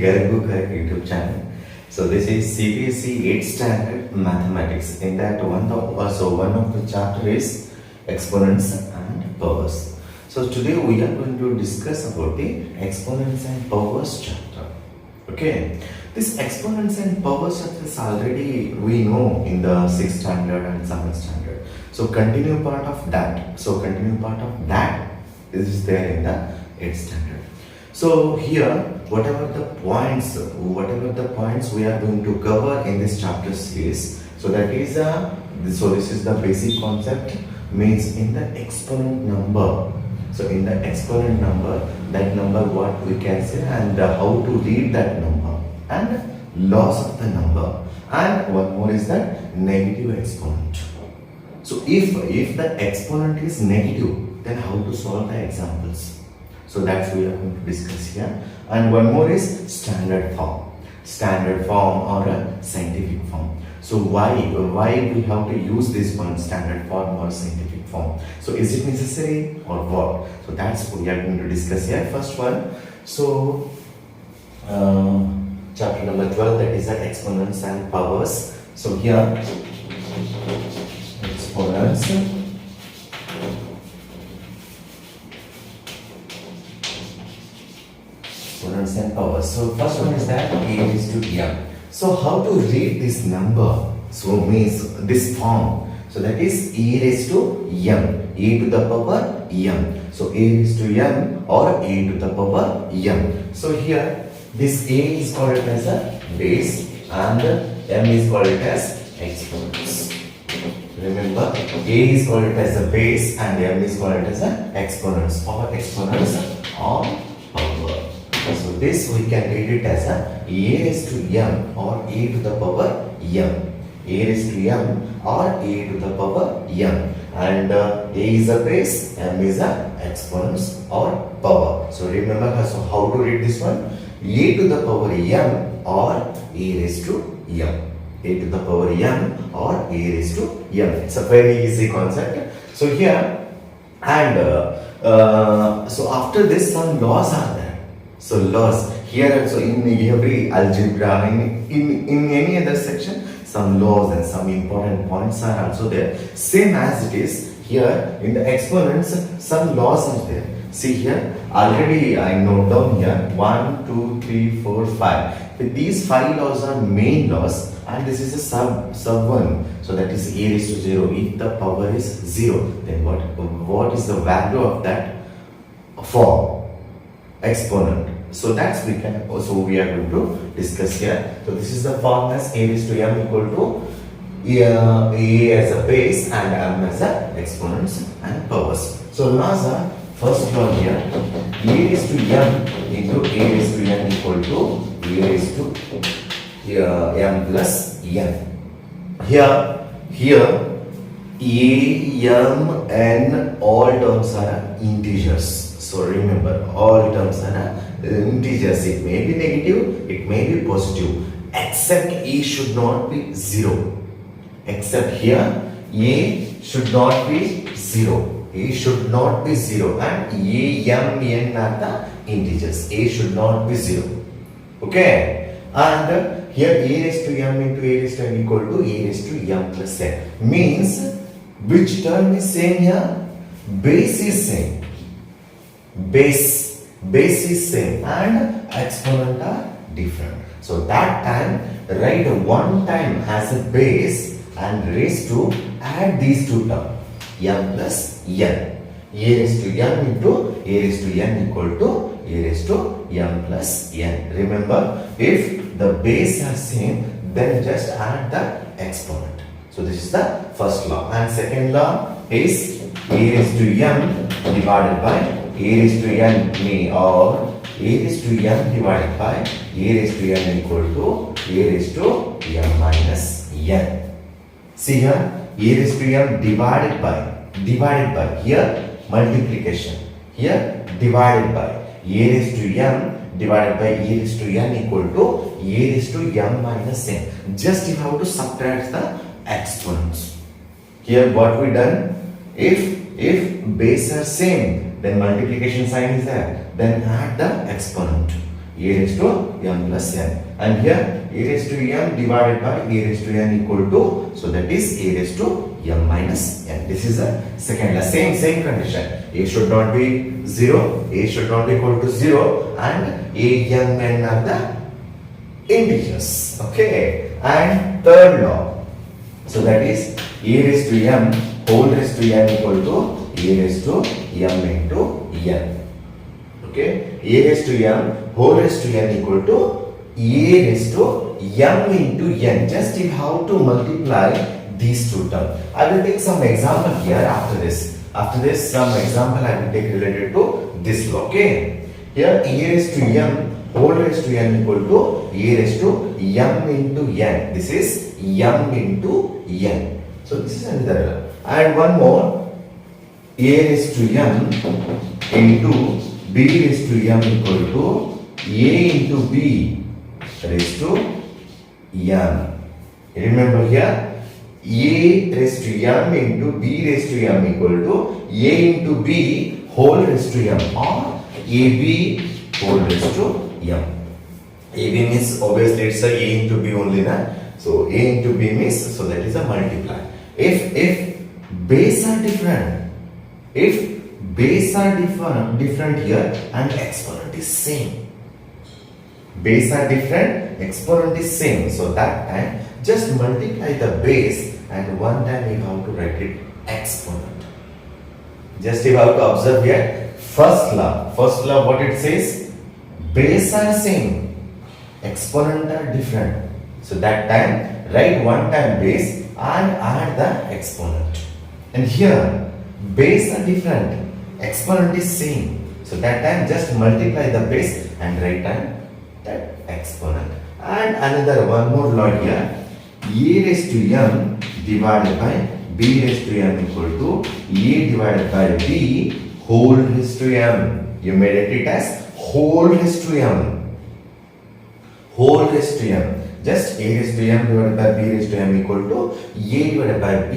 GaraguGarag YouTube channel. So this is CBSE 8th standard mathematics. In that one of the chapter is exponents and powers. So today we are going to discuss about the exponents and powers chapter. Okay, this exponents and powers chapter is already we know in the 6th standard and 7th standard. So continue part of that. Is there in the 8th standard. So here whatever the points we are going to cover in this chapter is, so that is this is the basic concept, means in the exponent number. So in the exponent number, that number what we can say and how to read that number and loss of the number, and one more is that negative exponent. So if the exponent is negative, then how to solve the examples. So that's we are going to discuss here. And one more is standard form or a scientific form. So why we have to use this one, standard form or scientific form? So is it necessary or what? So that's what we are going to discuss here. First one, so chapter number 12, that is the exponents and powers. So here exponents and powers. So first one is that a raised to m. So how to read this number? So means this form. So that is a raised to m, a to the power m. So a raised to m or a to the power m. So here this a is called as a base and m is called as exponents. Remember, a is called as a base and m is called as a exponents or power. So this we can read it as a raised to m or a to the power m. A raised to m or a to the power m. And a is a base, m is a exponents or power. So remember, so how to read this one? A to the power m or a raised to m. A to the power m or a raised to m. It's a very easy concept. So here and so after this some laws are there. So laws here also in every algebra, in any other section, some laws and some important points are also there. Same as it is here in the exponents, some laws are there. See here, already I note down here 1, 2, 3, 4, 5. With these 5 laws are main laws, and this is a sub one. So that is a raised to 0. If the power is 0, then what is the value of that for exponent? So that's we are going to discuss here. So this is the form as a raised to m equal to a as a base and m as a exponents and powers. So laws are, first law here, a raised to m into a raised to n equal to a raised to m plus n. Here a, m, n, all terms are integers. So remember, all terms are integers. It may be negative, it may be positive, except a should not be 0. Except here, a should not be 0. A should not be 0, and a, m, n are the integers. A should not be 0. Okay, and here a raised to m into a raised to n equal to a raised to m plus n. Means which term is same here? Base is same. Base is same and exponent are different. So that time write one time as a base and raised to add these two terms, m plus n. A raised to m into a raised to n equal to a raised to m plus n. Remember, if the base are same, then just add the exponent. So this is the first law. And second law is a raised to m divided by a raised to n or a raised to m divided by a raised to n equal to a raised to m minus n. See here, a raised to m divided by here multiplication, here divided by a raised to m divided by a raised to n equal to a raised to m minus n. Just you have to subtract the exponents. Here what we done, if base are same, then multiplication sign is there, then add the exponent. A raised to m plus n. And here a raised to m divided by a raised to n equal to, so that is a raised to m minus n. This is the second law. Same condition. A should not be 0, a should not be equal to 0, and a, m, n are the integers. Okay. And third law. So that is a raised to m whole raised to n equal to a raised to m into n. Okay. A raised to m whole raised to n equal to a raised to m into n. Just you have to multiply these two terms. I will take some example here after this. After this, some example I will take related to this law. Okay. Here a raised to m whole raised to n equal to a raised to m into n. This is m into n. So this is another law. And one more, a raised to m into b raised to m equal to a into b raised to m. Remember here, a raised to m into b raised to m equal to a into b whole raised to m, or ab whole raised to m. AB means obviously it's a into b only, na? So a into b means, so that is a multiply. If base are different, different here and exponent is same. Base are different, exponent is same. So that time just multiply the base and one time you have to write it exponent. Just you have to observe here first law. First law what it says? Base are same, exponent are different. So that time write one time base and add the exponent. And here base are different, exponent is same. So that time just multiply the base and write down that exponent. And another one more law here. A raised to m divided by b raised to m equal to a divided by b whole raised to m. You may write it as whole raised to m. Whole raised to m. Just a raised to m divided by b raised to m equal to a divided by b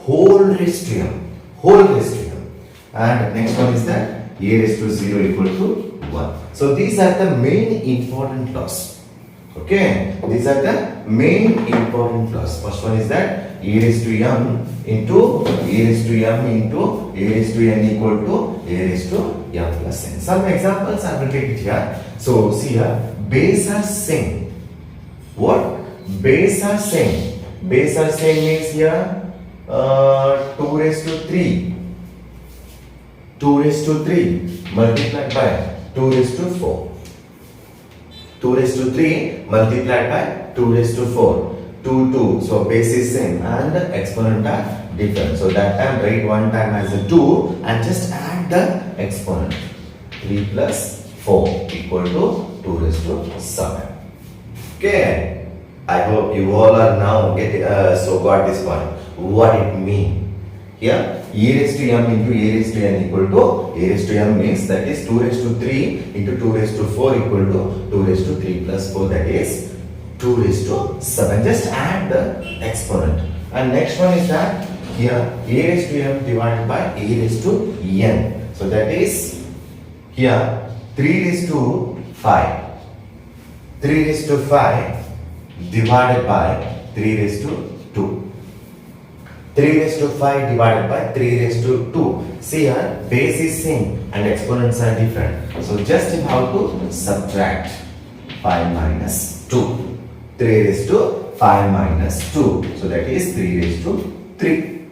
whole raised to m. Whole raised to m. And next one is that a raised to 0 equal to 1. So these are the main important laws. Okay, these are the main important laws. First one is that a raised to m into a raised to m into a raised to n equal to a raised to m plus n. Some examples I will take it here. So see here, base are same. What? Base are same. Base are same means here 2 raised to 3. 2 raised to 3 multiplied by 2 raised to 4. 2 raised to 3 multiplied by 2 raised to 4. 2. So base is same and the exponent are different. So that time write one time as a 2 and just add the exponent. 3 plus 4 equal to 2 raised to 7. Okay. I hope you all are now got this point. What it means. Here e raised to m into a raised to n equal to a raised to m means that is 2 raised to 3 into 2 raised to 4 equal to 2 raised to 3 plus 4, that is 2 raised to 7. Just add the exponent. And next one is that here a raised to m divided by a raised to n. So that is here 3 raised to 5. 3 raised to 5 divided by 3 raised to 2. 3 raised to 5 divided by 3 raised to 2. See here, base is same and exponents are different. So just you have to subtract 5 minus 2. 3 raised to 5 minus 2. So that is 3 raised to 3.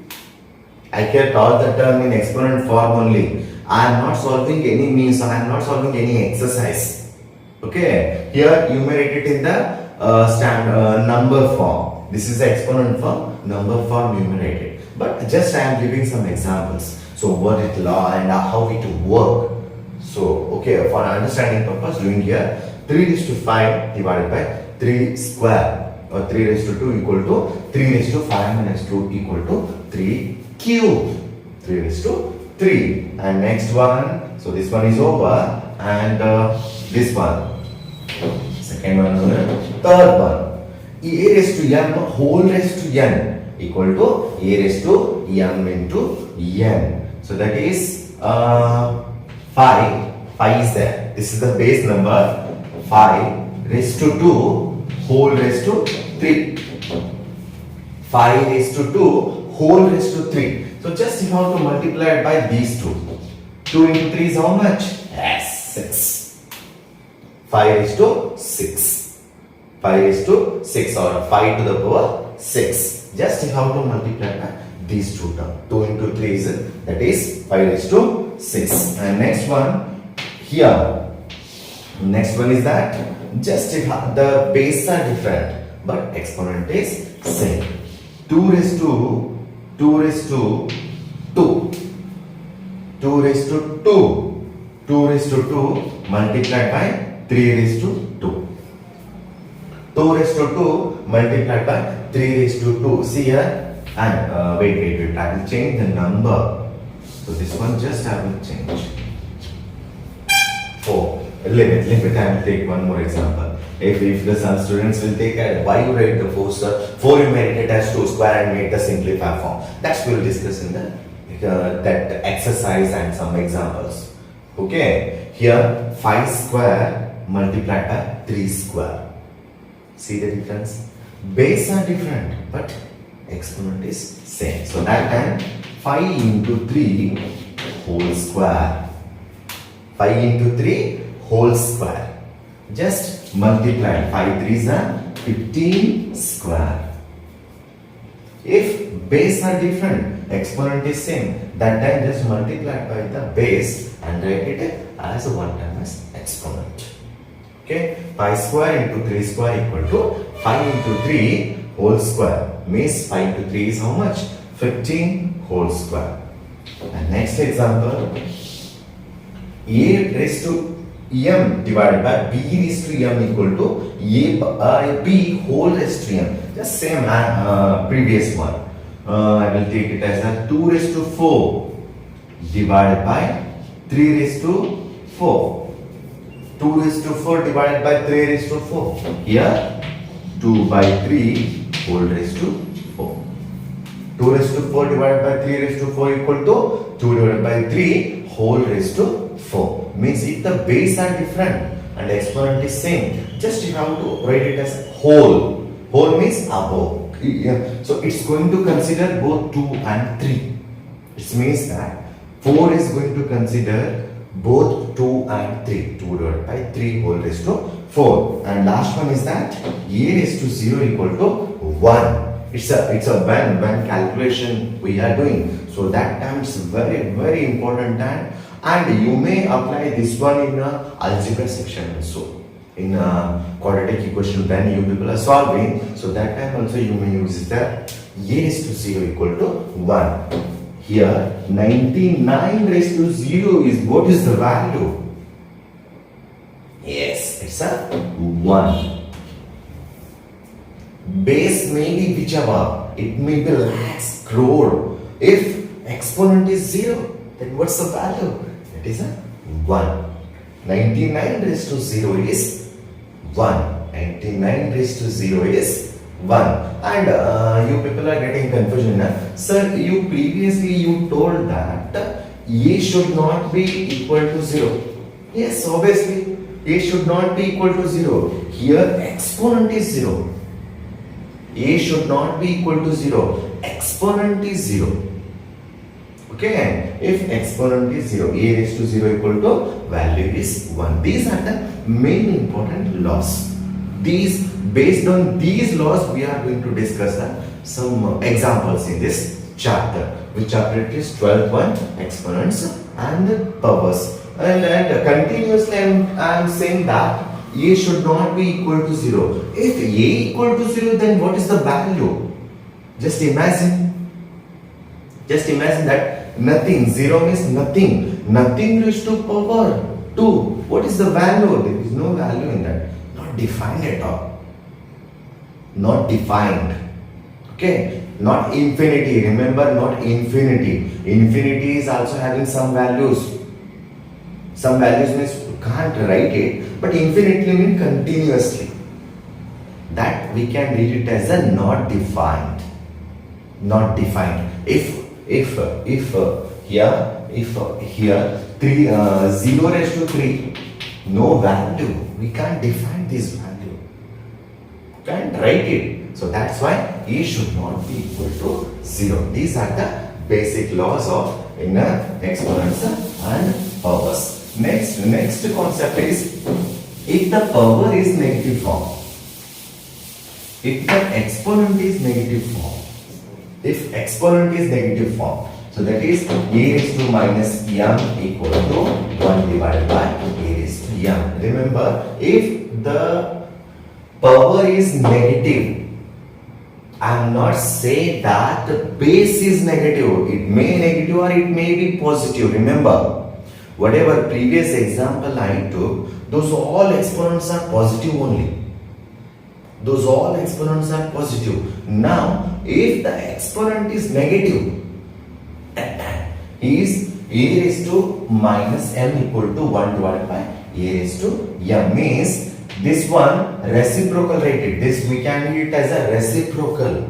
I kept all the term in exponent form only. I am not solving any means, I am not solving any exercise. Okay, here you may write it in the number form. This is the exponent form, number form numerated. But just I am giving some examples. So what is law and how it work. So okay, for understanding purpose, doing here 3 raised to 5 divided by 3 square or 3 raised to 2 equal to 3 raised to 5 minus 2 equal to 3 cube. 3 raised to 3. And next one, so this one is over, and this one. Second one, third one. A raised to m whole raised to n equal to a raised to m into n. So that is 5. 5 is there. This is the base number. 5 5 raised to 2 whole raised to 3. 5 raised to 2 whole raised to 3. So just you have to multiply it by these two. 2 into 3 is how much? Yes, 6. 5 raised to 6. 5 raised to 6 or 5 to the power 6. Just you have to multiply by these two terms. 2 into 3 is, that is 5 raised to 6. And next one here. Next one is that just the base are different but exponent is same. 2 raised to 2 raised to 2. 2 raised to 2. 2 raised to 2 multiplied by 3 raised to 2. 2 raised to 2 multiplied by 3 raised to 2. See here, and wait. I will change the number. So this one just I will change. 4. Limit. I will take one more example. If the students will take why you write the 4 you made it as 2 square and make the simplified form. That we will discuss in the that exercise and some examples. Okay. Here 5 square multiplied by 3 square. See the difference? Base are different but exponent is same. So that time 5 into 3 whole square. 5 into 3 whole square. Just multiply 5 3s are 15 square. If base are different, exponent is same, that time just multiply by the base and write it as 1 time as exponent. Okay, 5 square into 3 square equal to 5 into 3 whole square. Means 5 into 3 is how much? 15 whole square. And next example, a raised to m divided by b raised to m equal to b whole raised to m. Just same previous one. I will take it as a 2 raised to 4 divided by 3 raised to 4. 2 raised to 4 divided by 3 raised to 4. Here 2 by 3 whole raised to 4. 2 raised to 4 divided by 3 raised to 4 equal to 2 divided by 3 whole raised to 4. Means if the base are different and exponent is same, just you have to write it as whole. Whole means above. So it's going to consider both 2 and 3. It means that 4 is going to consider both 2 and 3. 2 divided by 3 whole raised to 4. And last one is that a raised to 0 equal to 1. It's a when calculation we are doing. So that time is very important time. And you may apply this one in algebra section also. In quadratic equation when you people are solving. So that time also you may use the a raised to 0 equal to 1. Here 99 raised to 0 is what is the value? Yes, it's a 1. Base may be whichever. It may be lakhs, crore. If exponent is 0, then what's the value? It is a 1. 99 raised to 0 is 1. 99 raised to 0 is 1. And you people are getting confusion. Sir, you previously told that a should not be equal to 0. Yes, obviously a should not be equal to 0. Here exponent is 0. A should not be equal to 0. Exponent is 0. Okay, if exponent is 0, a raised to 0 equal to value is 1. These are the main important laws. These, based on these laws, we are going to discuss some examples in this chapter. Which chapter it is? 12th one, exponents and powers. And continuously I am saying that a should not be equal to 0. If a equal to 0, then what is the value? Just imagine that nothing. 0 means nothing. Nothing raised to power 2. What is the value? There is no value in that. Not defined at all. Not defined. Okay. Not infinity. Remember, not infinity. Infinity is also having some values. Some values means you can't write it, but infinitely means continuously. That we can read it as a not defined. Not defined. If here 3 0 raised to 3 no value. We can't define this value. Can't write it. So that's why a should not be equal to 0. These are the basic laws of exponents and powers. Next concept is, if the power is negative form, if the exponent is negative form, if exponent is negative form, so that is a raised to minus m equal to 1 divided by a raised to m. Remember, if the power is negative, I am not saying that the base is negative. It may negative or it may be positive. Remember, whatever previous example I took, those all exponents are positive only. Those all exponents are positive. Now, if the exponent is negative, is a raised to minus m equal to 1 divided by a raised to m, means this one reciprocal rated. This we can read it as a reciprocal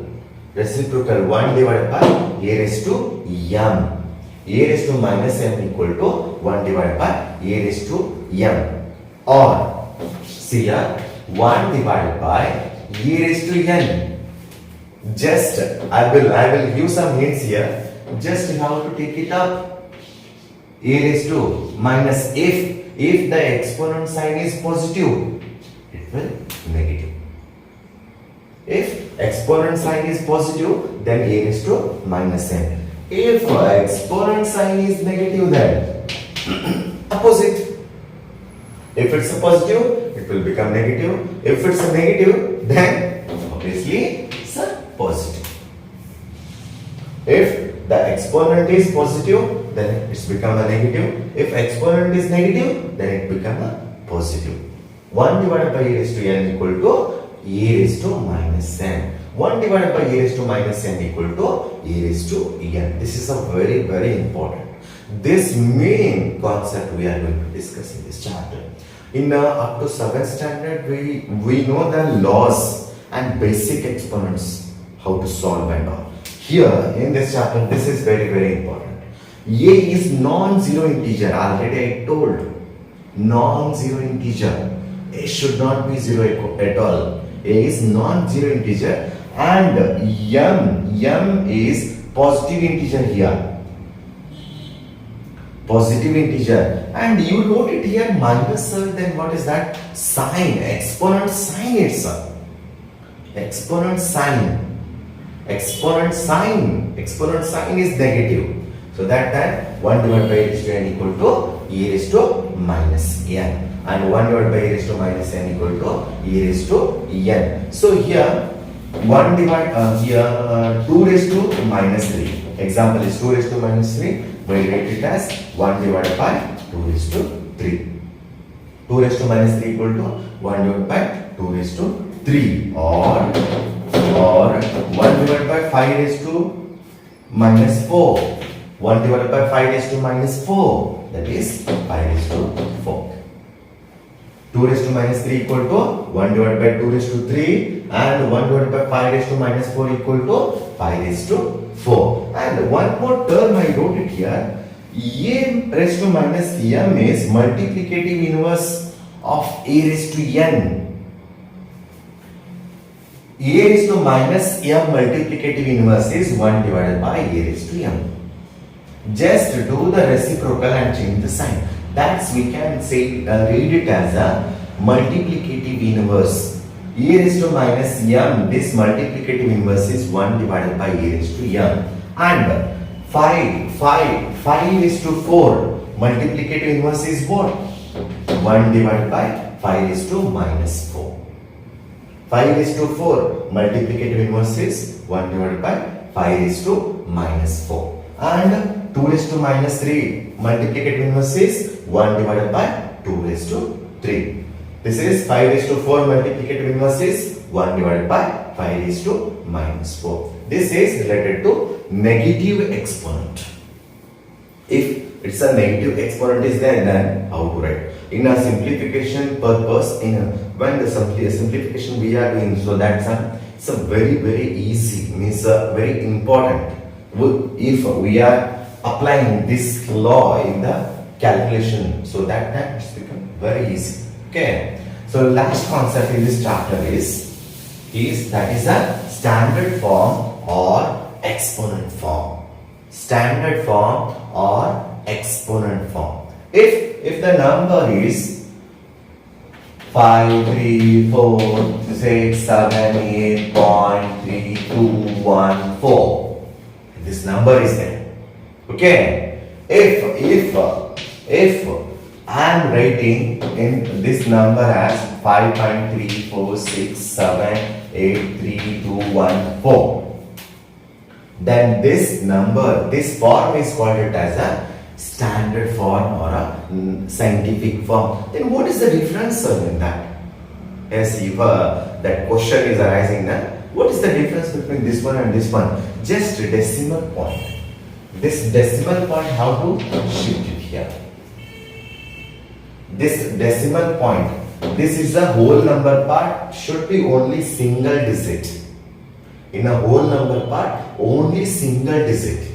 1 divided by a raised to m. A raised to minus m equal to 1 divided by a raised to m, or see here 1 divided by a raised to n. Just I will give some hints here. Just you have to take it up. A raised to minus, if the exponent sign is positive, it will negative. If exponent sign is positive, then a raised to minus n. If exponent sign is negative, then opposite. If it's a positive, it will become negative. If it's a negative, then obviously it's a positive. If the exponent is positive, then it's become a negative. If exponent is negative, then it become a positive. 1 divided by a raised to n equal to a raised to minus n. 1 divided by a raised to minus n equal to a raised to n. This is a very, very important. This main concept we are going to discuss in this chapter. In up to 7th standard, we know the laws and basic exponents, how to solve and all. Here in this chapter, this is very, very important. A is non-zero integer. Already I told, non-zero integer. A should not be zero at all. A is non-zero integer, and m is positive integer here. Positive integer, and you wrote it here minus, then what is that? Sign, exponent sign itself. Exponent sign is negative. So that time 1 divided by a raised to n equal to a raised to minus n, and 1 divided by a raised to minus n equal to a raised to n. So here 2 raised to minus 3. Example is 2 raised to minus 3. We write it as 1 divided by 2 raised to 3. 2 raised to minus 3 equal to 1 divided by 2 raised to 3, or 1 divided by 5 raised to minus 4. 1 divided by 5 raised to minus 4, that is 5 raised to 4. 2 raised to minus 3 equal to 1 divided by 2 raised to 3, and 1 divided by 5 raised to minus 4 equal to 5 raised to 4. And one more term I wrote it here. A raised to minus m is multiplicative inverse of a raised to n. A raised to minus m multiplicative inverse is 1 divided by a raised to m. Just do the reciprocal and change the sign. That's we can say read it as a multiplicative inverse. A raised to minus m, this multiplicative inverse is 1 divided by a raised to m. And 5 raised to 4, multiplicative inverse is what? 1 divided by 5 raised to minus 4. 5 raised to 4, multiplicative inverse is 1 divided by 5 raised to minus 4. And 2 raised to minus 3, multiplicative inverse is 1 divided by 2 raised to 3. This is 5 raised to 4, multiplicative inverse is 1 divided by 5 raised to minus 4. This is related to negative exponent. If it's a negative exponent is there, then how to write? In a simplification purpose, when the simplification we are doing, so that's it's a very, very easy, means very important. If we are applying this law in the calculation. So that time it's become very easy. Okay. So last concept in this chapter is that is a standard form or exponent form. Standard form or exponent form. If the number is 5, 3, 4, 6, 7, 8.3214. This number is there. Okay. If I am writing in this number as 5.346783214, then this number, this form is called it as a standard form or a scientific form. Then what is the difference in that? Yes, if that question is arising now, what is the difference between this one and this one? Just a decimal point. This decimal point, how to shift it here? This decimal point, this is the whole number part, should be only single digit. In a whole number part, only single digit.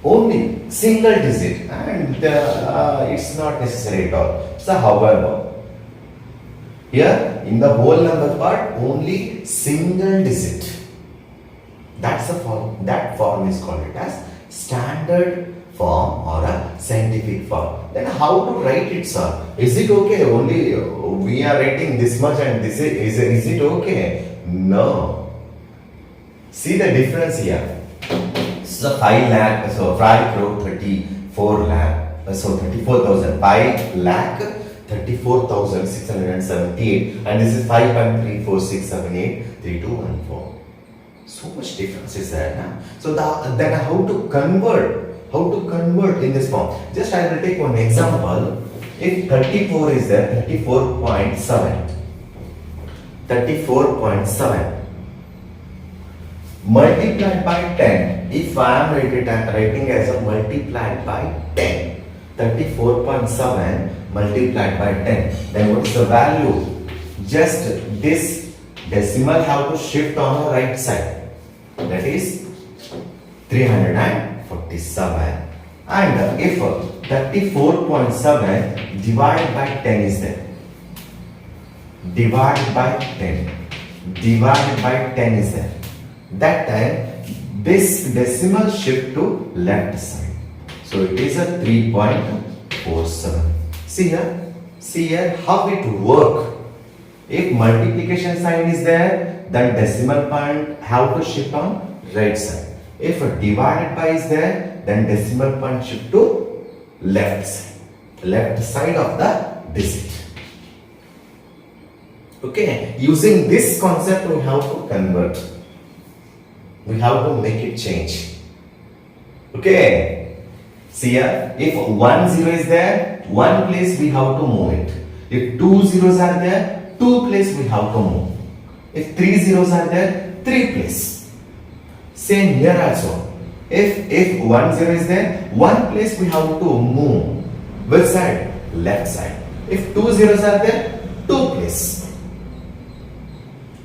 Only single digit, and it's not necessary at all. So however, here in the whole number part, only single digit. That's the form. That form is called it as standard form or a scientific form. Then how to write it, sir? Is it okay? Only we are writing this much and this is it okay? No. See the difference here. So 5 lakh, so 5 crore 34 lakh, so 34,000, 5 lakh 34,678, and this is 5.346783214. So much difference is there now. So then how to convert? How to convert in this form? Just I will take one example. If 34 is there, 34.7 multiplied by 10. If I am writing as a multiplied by 10, 34.7 multiplied by 10, then what is the value? Just this decimal have to shift on the right side. That is 347. And if 34.7 divided by 10 is there, divided by 10 is there, that time this decimal shift to left side. So it is a 3.47. See here how it work. If multiplication sign is there, then decimal point have to shift on right side. If a divided by is there, then decimal point shift to left side of the digit. Okay, using this concept we have to convert. We have to make it change. Okay, see here, if 1 0 is there, one place we have to move it. If 2 zeros are there, 2 place we have to move. If 3 zeros are there, 3 place. Same here also. If 1 0 is there, one place we have to move. Which side? Left side. If 2 zeros are there, 2 place.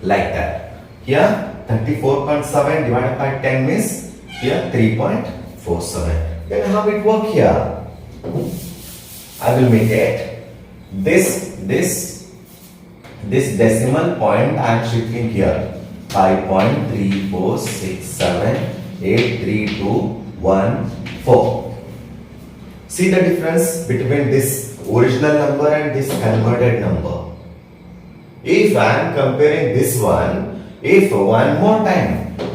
Like that. Here 34.7 divided by 10 means here 3.47. Then how it work here? I will make it. This decimal point I am shifting here. 5.346783214. See the difference between this original number and this converted number. If I am comparing this one, if one more time I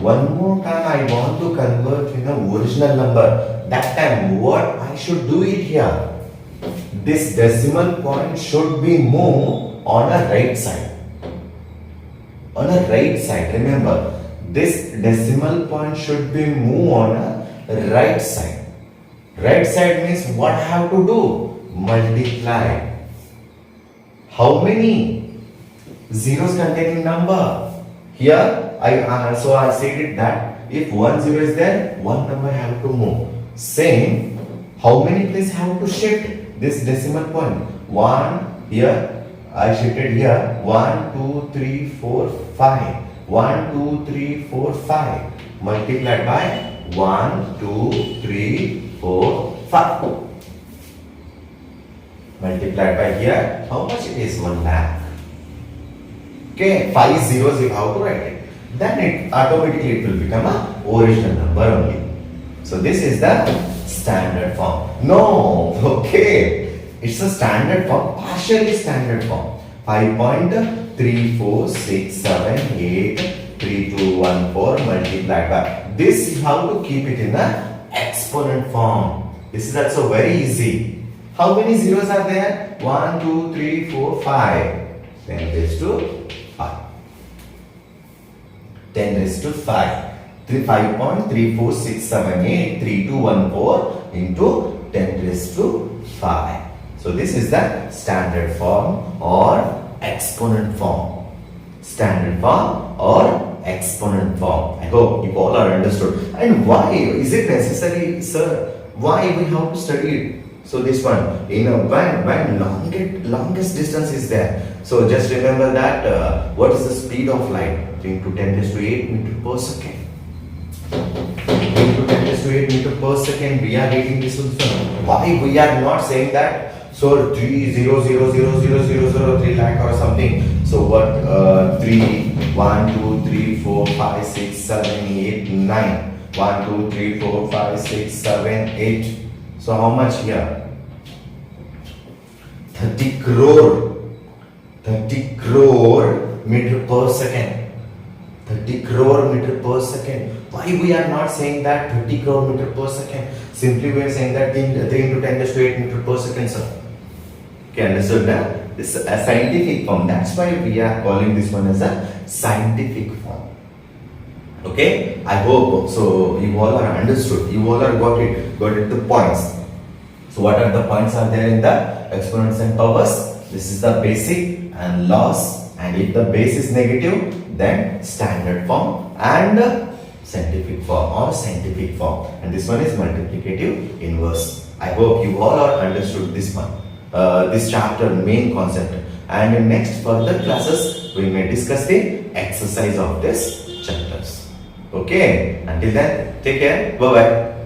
want to convert in the original number, that time what I should do it here? This decimal point should be moved on a right side. On a right side, remember, this decimal point should be moved on a right side. Right side means what I have to do? Multiply. How many zeros containing number? Here I said it that if 1 0 is there, one number have to move. Same, how many places have to shift this decimal point? 1 here. I shifted here 1, 2, 3, 4, 5. 1, 2, 3, 4, 5 multiplied by 1, 2, 3, 4, 5. multiplied by here, how much it is? 1 lakh. Okay, 5 zeros you have to write it. Then it automatically it will become a original number only. So this is the standard form. No, okay. It's a standard form, partially standard form. 5.34678321 multiplied by. This you have to keep it in the exponent form. This is also very easy. How many zeros are there? 1, 2, 3, 4, 5. 10 raised to 5. 10 raised to 5. 5.34678321 into 10 raised to 5. So this is the standard form or exponent form. Standard form or exponent form. I hope you all are understood. And why is it necessary, sir? Why we have to study it? So this one, when longest distance is there. So just remember that what is the speed of light? Into 10 raised to 8 meter per second. Into 10 raised to 8 meter per second, we are getting this also. Why we are not saying that? So 3 lakh or something. So what? 3, 1, 2, 3, 4, 5, 6, 7, 8, 9. 1, 2, 3, 4, 5, 6, 7, 8. So how much here? 30 crore. 30 crore meter per second. 30 crore meter per second. Why we are not saying that 30 crore meter per second? Simply we are saying that 3 into 10 raised to 8 meter per second, sir. Okay, understood now? This is a scientific form. That's why we are calling this one as a scientific form. Okay, I hope so. You all are understood. You all are got it the points. So what are the points are there in the exponents and powers? This is the basic and loss. And if the base is negative, then standard form and scientific form or scientific form. And this one is multiplicative inverse. I hope you all are understood this one. This chapter main concept, and in next further classes we may discuss the exercise of this chapters. Okay, until then, take care, bye bye.